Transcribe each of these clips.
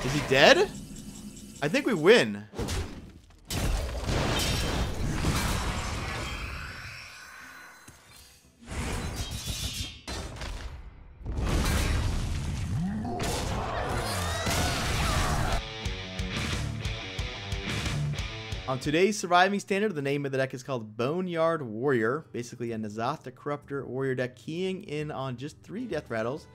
Is he dead? I think we win. On today's surviving standard, the name of the deck is called Boneyard Warrior. Basically a N'Zoth the Corruptor warrior deck keying in on just 3 death rattles.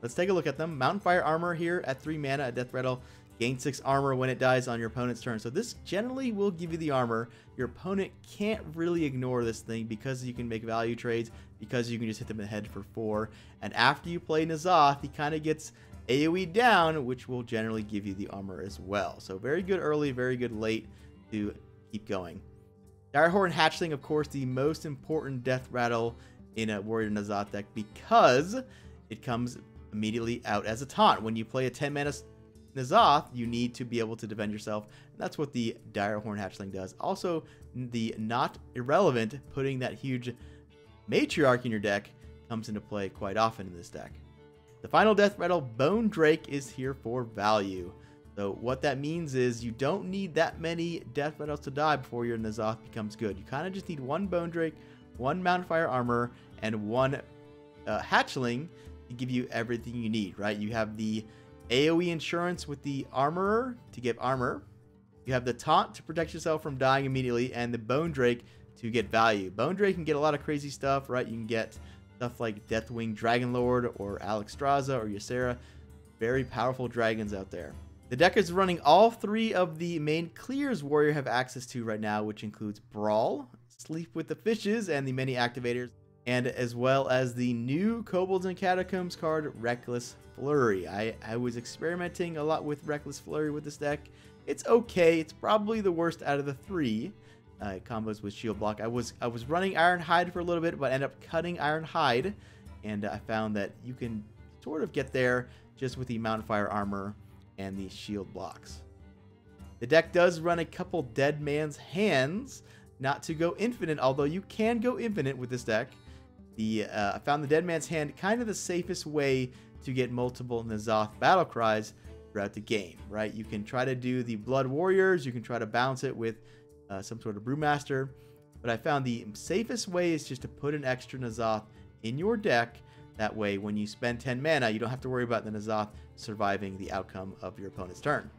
Let's take a look at them. MON-FRI armor here at 3 mana, a death rattle. Gain 6 armor when it dies on your opponent's turn. So this generally will give you the armor. Your opponent can't really ignore this thing because you can make value trades, because you can just hit them in the head for 4. And after you play N'Zoth, he kind of gets AoE down, which will generally give you the armor as well. So very good early, very good late to keep going. Direhorn Hatchling, of course, the most important death rattle in a Warrior N'Zoth deck because it comes immediately out as a taunt. When you play a 10 mana N'Zoth, you need to be able to defend yourself. And that's what the Direhorn Hatchling does. Also, the not irrelevant putting that huge Matriarch in your deck comes into play quite often in this deck. The final death rattle, Bone Drake, is here for value. So what that means is you don't need that many death rattles to die before your N'Zoth becomes good. You kind of just need 1 Bone Drake, 1 MON-FRI armor, and 1 Hatchling to give you everything you need, right? You have the AoE insurance with the Armorer to give armor. You have the Taunt to protect yourself from dying immediately, and the Bone Drake to get value. Bone Drake can get a lot of crazy stuff, right? You can get stuff like Deathwing Dragonlord or Alexstrasza or Ysera. Very powerful dragons out there. The deck is running all 3 of the main clears Warrior have access to right now, which includes Brawl, Sleep with the Fishes, and the many activators, and as well as the new Kobolds and Catacombs card, Reckless Flurry. I was experimenting a lot with Reckless Flurry with this deck. It's okay. It's probably the worst out of the 3 combos with Shield Block. I was running Iron Hide for a little bit, but ended up cutting Iron Hide, and I found that you can sort of get there just with the MON-FRI armor and the shield blocks. The deck does run a couple Dead Man's Hands, not to go infinite, although you can go infinite with this deck. I found the Dead Man's Hand kind of the safest way to get multiple N'Zoth battle cries throughout the game, right? You can try to do the Blood Warriors, you can try to balance it with some sort of Brewmaster, but I found the safest way is just to put an extra N'Zoth in your deck. That way, when you spend 10 mana, you don't have to worry about the N'Zoth surviving the outcome of your opponent's turn.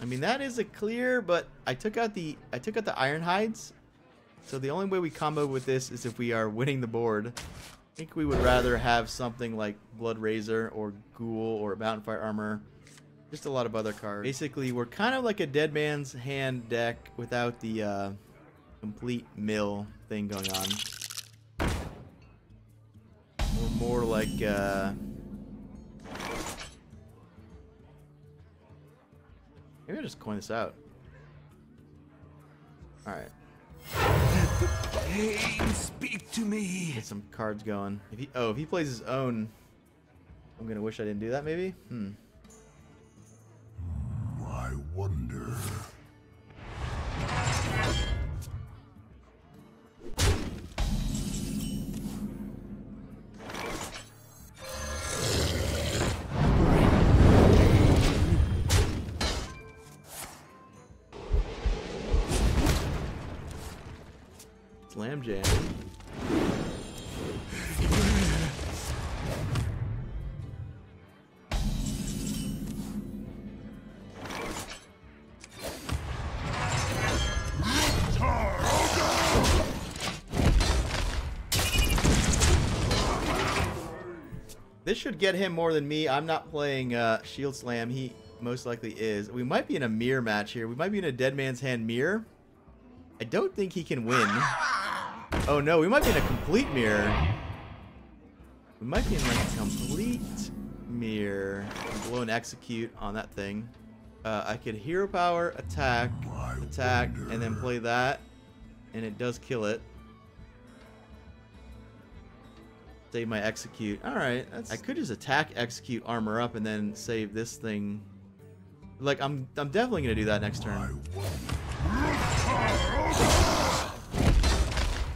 I mean, that is a clear, but I took out the Iron Hides. So the only way we combo with this is if we are winning the board. I think we would rather have something like Blood Razor or Ghoul or MON-FRI armor. Just a lot of other cards. Basically, we're kind of like a Dead Man's Hand deck without the complete mill thing going on. We're more like maybe I'll just coin this out. Alright. Pain, speak to me. Get some cards going. If he plays his own, I'm gonna wish I didn't do that maybe? I wonder. Slam Jam. This should get him more than me. I'm not playing Shield Slam. He most likely is. We might be in a mirror match here. We might be in a Dead Man's Hand mirror. I don't think he can win. Oh no, we might be in a complete mirror. We might be in like a complete mirror. Blow and execute on that thing. I could hero power, attack, and then play that. And it does kill it. Save my execute. Alright, I could just attack, execute, armor up, and then save this thing. Like, I'm definitely gonna do that next turn.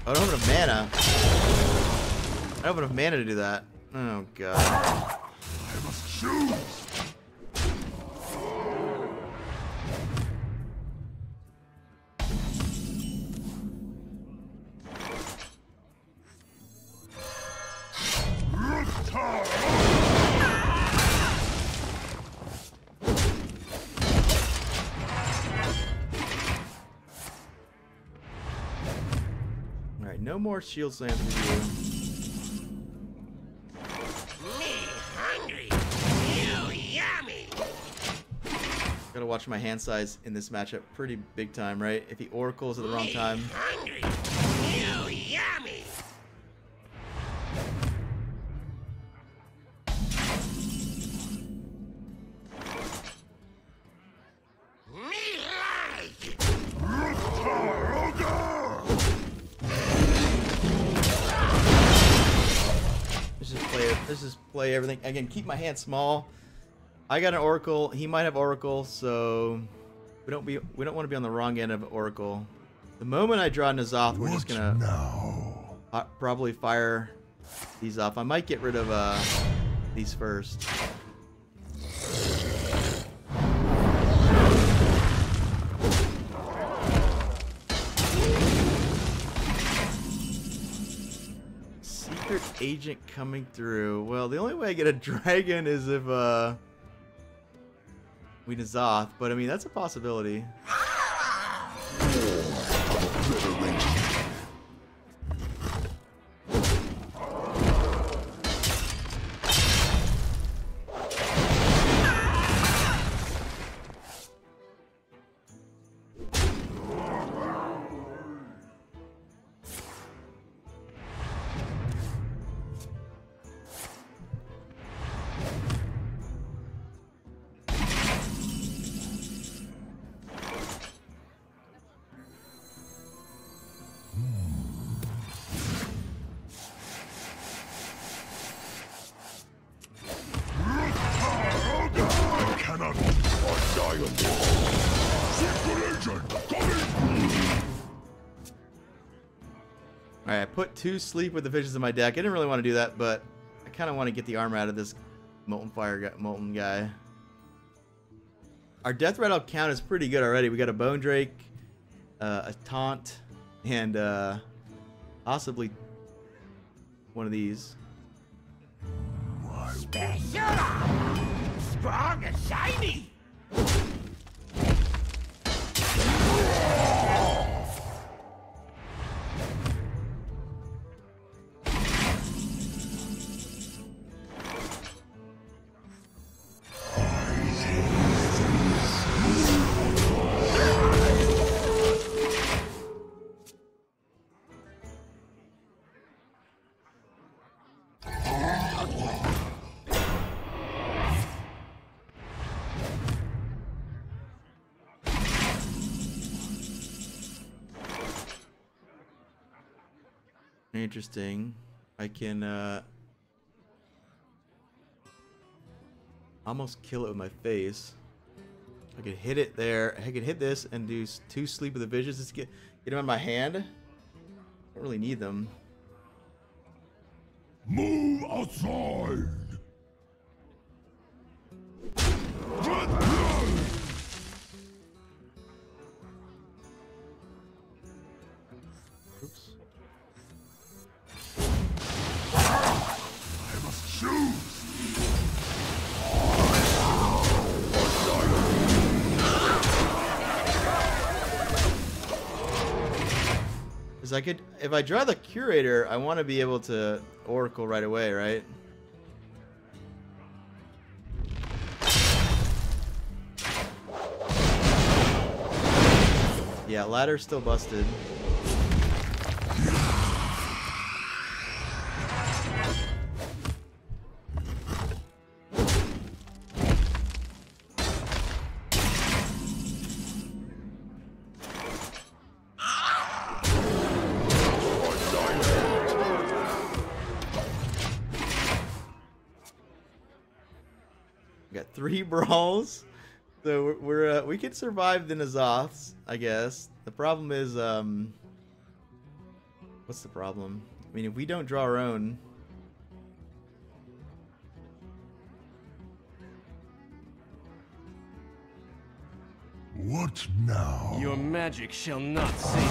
I don't have enough mana. I don't have enough mana to do that. Oh god. I must choose. Alright, no more shield slams for you. Gotta watch my hand size in this matchup pretty big time, right? If he oracles at the wrong time. Hungry. You yummy. Me like. Let's just play everything. Again, keep my hand small. I got an oracle. He might have oracle, so we don't want to be on the wrong end of oracle. The moment I draw N'Zoth, we're just gonna probably fire these off. I might get rid of these first. Secret agent coming through. Well, the only way I get a dragon is if we N'Zoth, but I mean that's a possibility. Alright, I put 2 sleep with the visions in my deck. I didn't really want to do that, but I kind of want to get the armor out of this molten guy. Our death rattle count is pretty good already. We got a Bone Drake, a Taunt, and possibly one of these. Special. Strong and shiny. Interesting. I can almost kill it with my face. I could hit it there. I could hit this and do 2 sleep with the visions. Just get them in my hand. I don't really need them. Move outside. Oops. I must choose. Because I could, if I draw the curator, I want to be able to oracle right away, right? Yeah, ladder's still busted. Got 3 brawls, so we could survive the N'Zoths, I guess. The problem is, what's the problem? I mean, if we don't draw our own, What now? Your magic shall not save me.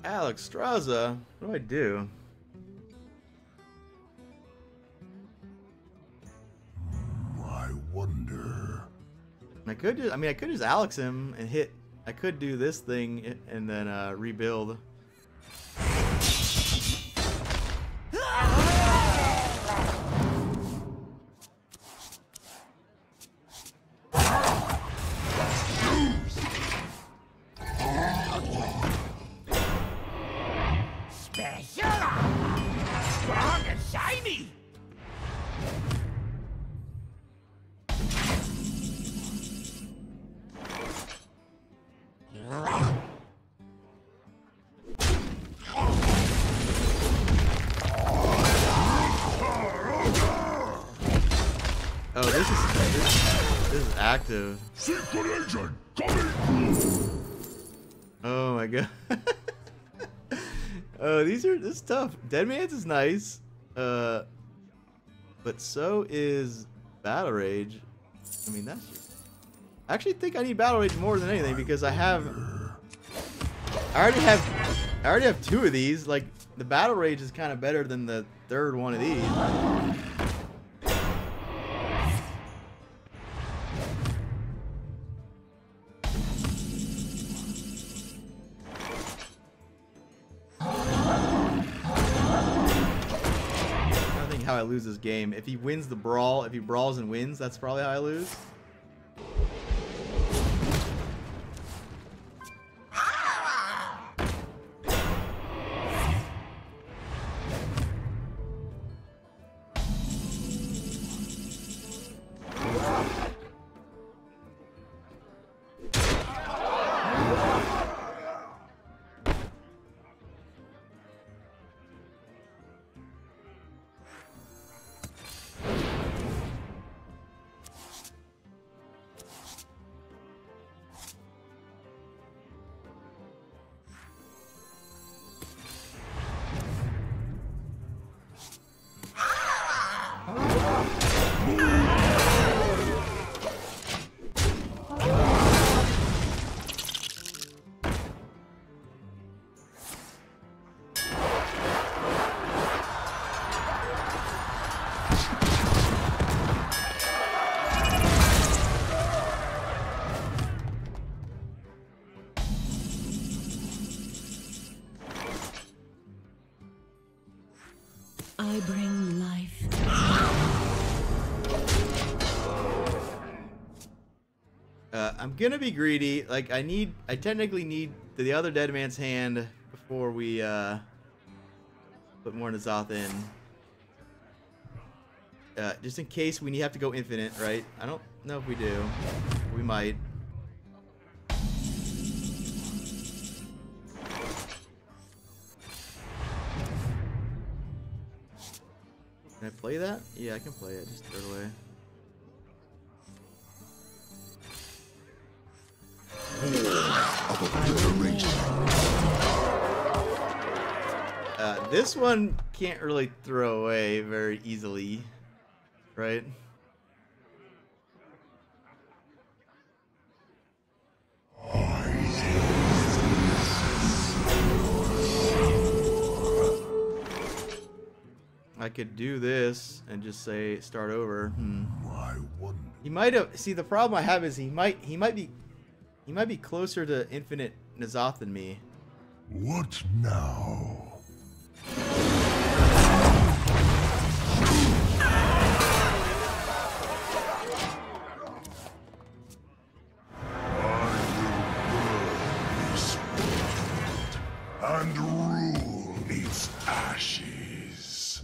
Alex Straza, what do I do? I wonder. I could just, I mean, I could just Alex him and hit. I could do this thing and then rebuild. Strong and shiny! Oh, this is active. Secret agent coming! Oh my god. Oh, this is tough. Deadman's is nice. But so is Battle Rage. I mean, that's... I actually think I need Battle Rage more than anything because I already have two of these. Like, the Battle Rage is kind of better than the third one of these. How I lose this game. If he wins the brawl, if he brawls and wins, that's probably how I lose. I bring life. I'm gonna be greedy. Like, I technically need the other dead man's hand before we put more N'Zoth in. Just in case we have to go infinite, right? I don't know if we do. We might. Can I play that? Yeah, I can play it. Just throw it away. This one can't really throw away very easily, right? I could do this and just say start over. He might have. See, the problem I have is he might be closer to infinite N'Zoth than me. What now? And rule its ashes.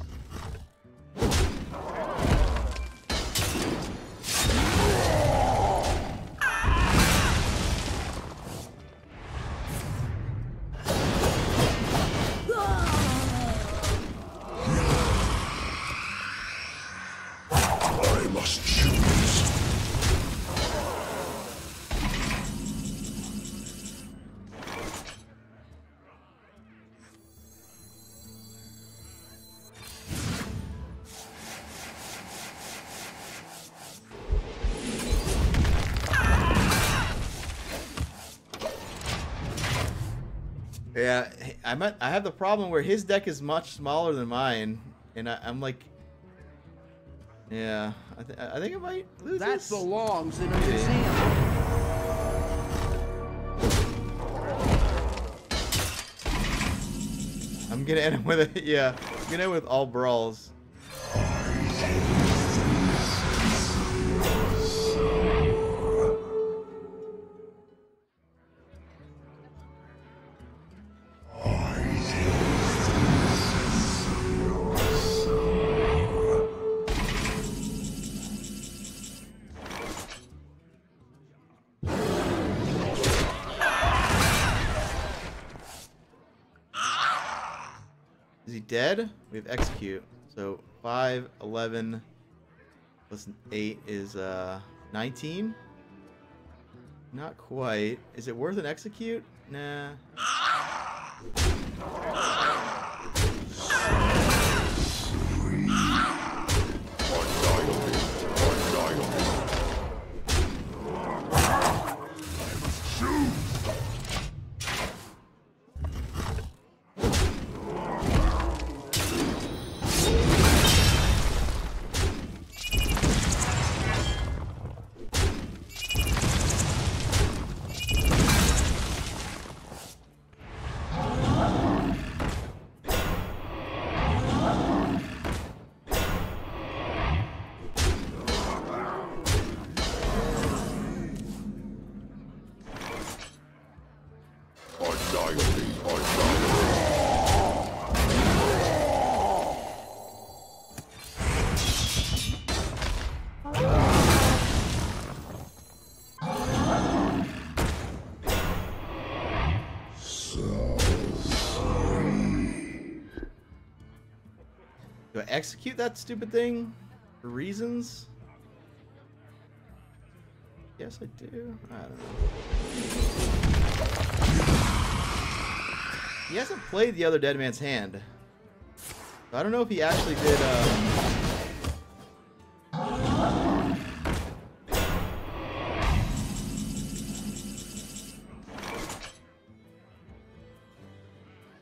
Yeah, I have the problem where his deck is much smaller than mine, and I'm like, yeah, I think I might lose That this. belongs in a museum. I'm gonna end with it. Yeah, I'm gonna end with all brawls. Is he dead? We have execute. So 5, 11 plus 8 is 19. Not quite. Is it worth an execute? Nah. Do I execute that stupid thing for reasons? Yes, I do. I don't know. He hasn't played the other Dead Man's Hand. So I don't know if he actually did.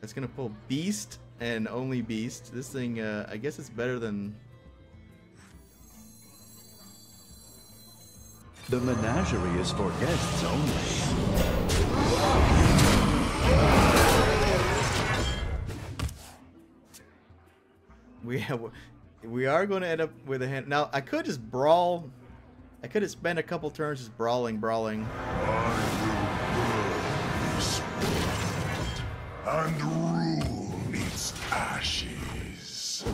It's gonna pull Beast and only Beast. This thing, I guess it's better than. The menagerie is for guests only. We are going to end up with a hand. Now I could just brawl. I could have spent a couple turns just brawling. And rule its ashes.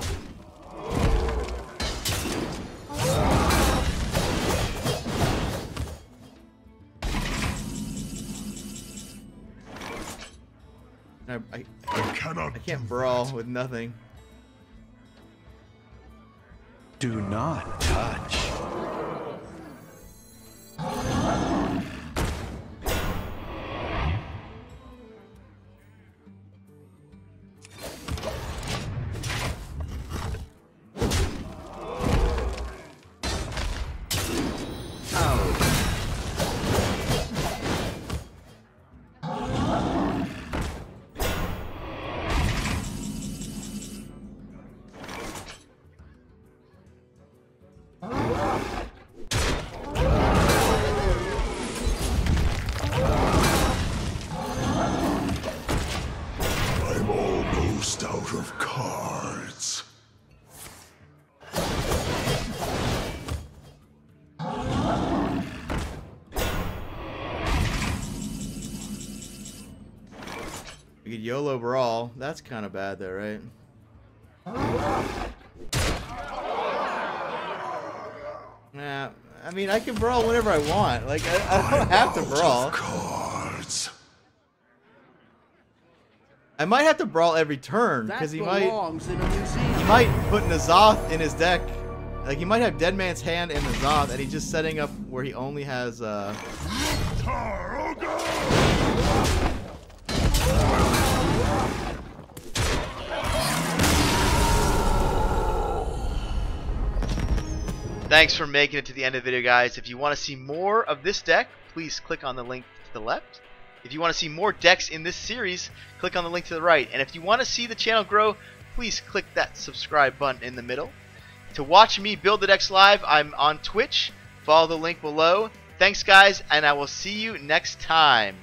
I can't brawl with nothing. Do not touch. Out of cards. We could YOLO brawl. That's kind of bad though, right? Nah, I mean I can brawl whenever I want. Like I don't have to brawl. I might have to brawl every turn because he might put N'Zoth in his deck. Like he might have Dead Man's Hand and N'Zoth, and he's just setting up where he only has. Thanks for making it to the end of the video, guys. If you want to see more of this deck, please click on the link to the left. If you want to see more decks in this series, click on the link to the right. And if you want to see the channel grow, please click that subscribe button in the middle. To watch me build the decks live, I'm on Twitch. Follow the link below. Thanks, guys, and I will see you next time.